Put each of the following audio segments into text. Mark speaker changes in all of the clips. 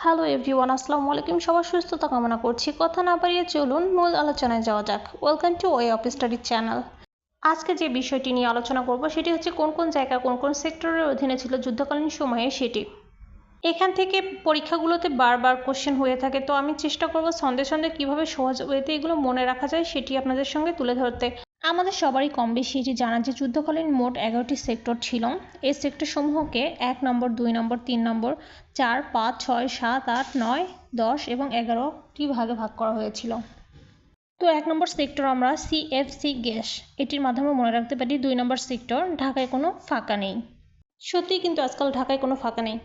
Speaker 1: Hello everyone, আসসালামু আলাইকুম। সবার সুস্থতা কামনা করছি। কথা না বাড়িয়ে চলুন মূল আলোচনায় যাওয়া যাক। Welcome to way of study channel. আজকে যে বিষয়টি নিয়ে আলোচনা করব সেটি হচ্ছে কোন কোন জায়গা কোন কোন সেক্টরের অধীনে ছিল যুদ্ধকালীন সময়ে সেটি। এখান থেকে পরীক্ষাগুলোতে বারবার কোশ্চেন হয়ে থাকে, তো আমি চেষ্টা করব সন্দেহ সন্দেহ কীভাবে সহজ ওয়েতে এগুলো মনে রাখা যায় সেটি আপনাদের সঙ্গে তুলে ধরতে। আমাদের সবারই কম বেশি এটি জানা যে যুদ্ধকালীন মোট 11টি সেক্টর ছিল। এই সেক্টরসমূহকে 1 নম্বর, 2 নম্বর, 3 নম্বর, 4, 5, 6, 7, 8, 9, 10 এবং 11টি ভাগে ভাগ করা হয়েছিল। তো 1 নম্বর সেক্টর আমরা সিএফসি গ্যাস, এটির মাধ্যমে মনে রাখতে পারি। 2 নম্বর সেক্টর ঢাকায় কোনো ফাঁকা নেই। সত্যিই কিন্তু আজকাল ঢাকায় কোনো ফাঁকা নেই।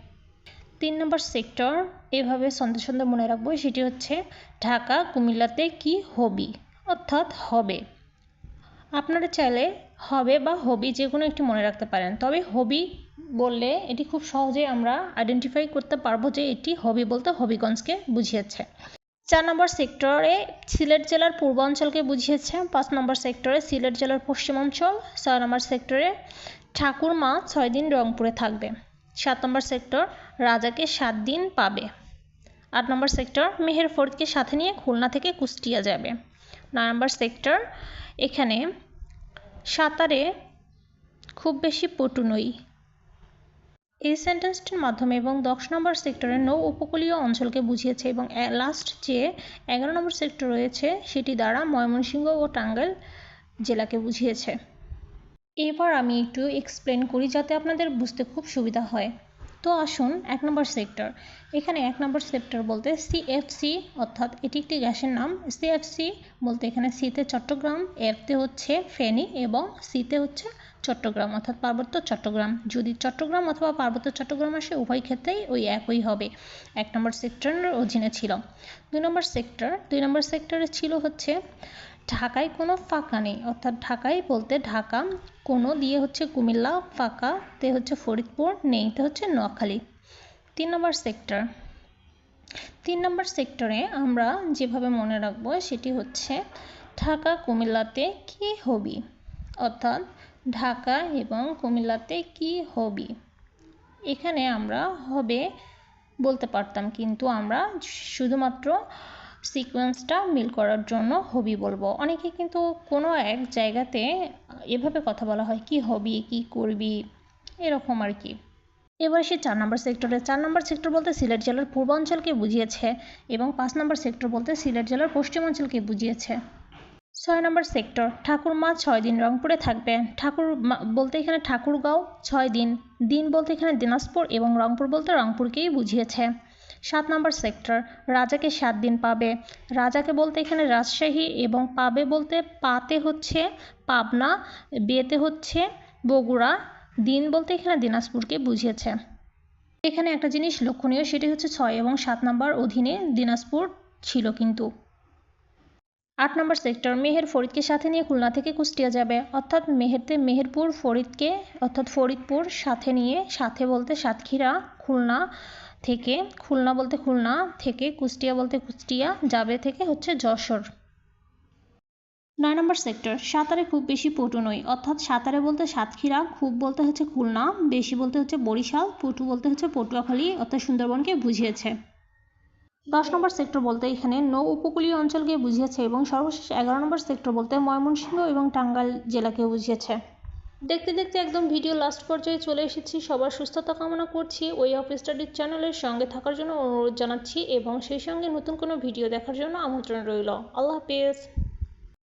Speaker 1: 3 নম্বর সেক্টর এভাবে সন্দেহ সন্দেহ মনে রাখবো, সেটি হচ্ছে ঢাকা কুমিল্লাতে কি হবি, অর্থাৎ হবে। আপনারা চাইলে হবে বা হবি যে কোনো একটি মনে রাখতে পারেন, তবে হবি বললে এটি খুব সহজেই আমরা আইডেন্টিফাই করতে পারবো যে এটি হবি বলতে হবিগঞ্জকে বুঝিয়েছে। 4 নম্বর সেক্টরে সিলেট জেলার পূর্বাঞ্চলকে বুঝিয়েছে। 5 নম্বর সেক্টরে সিলেট জেলার পশ্চিমাঞ্চল। 6 নম্বর সেক্টরে ঠাকুরমা 6 দিন রংপুরে থাকবে। 7 নম্বর সেক্টর রাজাকে 7 দিন পাবে। 8 নম্বর সেক্টর মেহের ফরিদকে সাথে নিয়ে খুলনা থেকে কুষ্টিয়া যাবে। 9 নম্বর সেক্টর এখানে সাঁতারে খুব বেশি পটু নই। এই সেন্টেন্সটির মাধ্যমে এবং 10 নম্বর সেক্টরের নৌ উপকূলীয় অঞ্চলকে বুঝিয়েছে এবং লাস্ট যে 11 নম্বর সেক্টর রয়েছে সেটি দ্বারা ময়মনসিংহ ও টাঙ্গাইল জেলাকে বুঝিয়েছে। এবার আমি একটু এক্সপ্লেন করি যাতে আপনাদের বুঝতে খুব সুবিধা হয়। তো আসুন 1 নম্বর সেক্টর। এখানে 1 নম্বর সেক্টর বলতে সিএফসি, অর্থাৎ এটি একটি গ্যাসের নাম। সিএফসি বলতে এখানে সিতে চট্টগ্রাম, এফতে হচ্ছে ফেনী এবং সিতে হচ্ছে চট্টগ্রাম অর্থাৎ পার্বত্য চট্টগ্রাম। যদি চট্টগ্রাম অথবা পার্বত্য চট্টগ্রাম আসে উভয় ক্ষেত্রেই ওই একই হবে। 1 নম্বর সেক্টরের অধীনে ছিল। 2 নম্বর সেক্টর, 2 নম্বর সেক্টরে ছিল হচ্ছে ঢাকায় কোনো ফাঁকা নেই, অর্থাৎ ঢাকায় বলতে ঢাকা, কোনো দিয়ে হচ্ছে কুমিল্লা, ফাঁকা তে হচ্ছে ফরিদপুর, নেইতে হচ্ছে নোয়াখালী। 3 নম্বর সেক্টর, 3 নম্বর সেক্টরে আমরা যেভাবে মনে রাখবো সেটি হচ্ছে ঢাকা কুমিল্লাতে কি হবি, অর্থাৎ ঢাকা এবং কুমিল্লাতে কি হবি। এখানে আমরা হবে বলতে পারতাম, কিন্তু আমরা শুধুমাত্র সিকোয়েন্সটা মিল করার জন্য হবি বলবো। অনেকে কিন্তু কোনো এক জায়গাতে এভাবে কথা বলা হয় কি হবি, কি করবি, এরকম আর কি। এবার সে 4 নম্বর সেক্টরে, 4 নম্বর সেক্টর বলতে সিলেট জেলার পূর্বাঞ্চলকে বুঝিয়েছে এবং 5 নম্বর সেক্টর বলতে সিলেট জেলার পশ্চিমাঞ্চলকে বুঝিয়েছে। 6 নম্বর সেক্টর ঠাকুরমা 6 দিন রংপুরে থাকবে। ঠাকুর বলতে এখানে ঠাকুরগাঁও, 6 দিন, দিন বলতে এখানে দিনাজপুর এবং রংপুর বলতে রংপুরকেই বুঝিয়েছে। 7 নম্বর সেক্টর রাজাকে 7 দিন পাবে। রাজাকে বলতে এখানে রাজশাহী এবং পাবে বলতে পাতে হচ্ছে পাবনা, বেতে হচ্ছে বগুড়া, দিন বলতে এখানে দিনাজপুরকে বুঝিয়েছে। এখানে একটা জিনিস লক্ষণীয়, সেটি হচ্ছে 6 এবং 7 নম্বর অধীনে দিনাজপুর ছিল। কিন্তু 8 নম্বর সেক্টর মেহের ফরিদকে সাথে নিয়ে খুলনা থেকে কুষ্টিয়া যাবে, অর্থাৎ মেহেরতে মেহেরপুর, ফরিদকে অর্থাৎ ফরিদপুর সাথে নিয়ে, সাথে বলতে সাতক্ষীরা, খুলনা থেকে, খুলনা বলতে খুলনা থেকে, কুষ্টিয়া বলতে কুষ্টিয়া, যাবে থেকে হচ্ছে যশোর। 9 নম্বর সেক্টর সাঁতারে খুব বেশি পটু নই, অর্থাৎ সাঁতারে বলতে সাতক্ষীরা, খুব বলতে হচ্ছে খুলনা, বেশি বলতে হচ্ছে বরিশাল, পটু বলতে হচ্ছে পটুয়াখালী অর্থাৎ সুন্দরবনকে বুঝিয়েছে। 10 নম্বর সেক্টর বলতে এখানে নৌ উপকূলীয় অঞ্চলকে বুঝিয়েছে এবং সর্বশেষ 11 নম্বর সেক্টর বলতে ময়মনসিংহ এবং টাঙ্গাইল জেলাকে বুঝিয়েছে। দেখতে দেখতে একদম ভিডিও লাস্ট পর্যায়ে চলে এসেছি। সবার সুস্থতা কামনা করছি। ওয়ে অফ স্টাডিজ চ্যানেলের সঙ্গে থাকার জন্য অনুরোধ জানাচ্ছি এবং সেই সঙ্গে নতুন কোনো ভিডিও দেখার জন্য আমন্ত্রণ রইল। আল্লাহ হাফেজ।